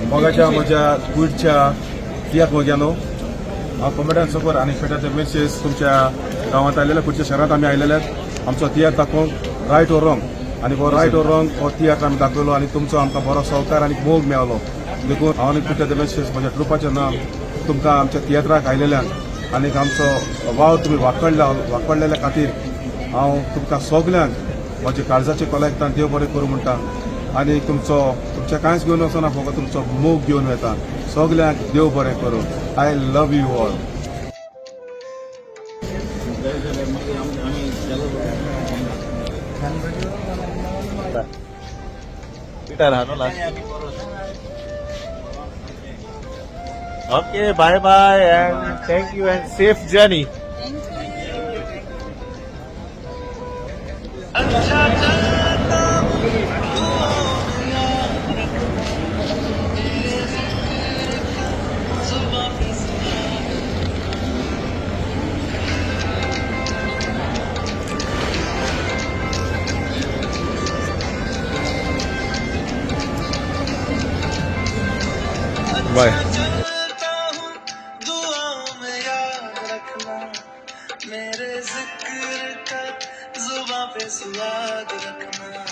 मोगाच्या म्हज्या कुडच्या तियात्र मोग्यानो हांव कॉमेडियन सोकोर आनी पेटाचे मेसेज तुमच्या गांवांत आयलेले कुडच्या शहरांत आमी आयलेले आमचो तियात्र दाखोवंक रायट और रॉंग आनी हो रायट और रॉंग हो तियात्र आमी दाखयलो आनी तुमचो आमकां बरो सहकार आनी मोग मेळलो देखून हांव आनी कुडच्याचे मेसेज म्हज्या ट्रुपाचें नांव तुमकां आमच्या तियात्राक आयलेल्यांक आनीक आमचो वाव तुमी वांकडलेल्या खातीर हांव तुमकां सगल्यांक म्हजे काळजाचे कलेक्टान देव बरें करूं म्हणटा आनी तुमचें कांयच घेवन वचना फकत तुमचो मोग घेवन वता सगल्यांक देव बरें करूं I love you all. Okay, bye bye and thank you and safe journey. Bye. मेरे जिक्र का जुबां पे स्वाद रखना.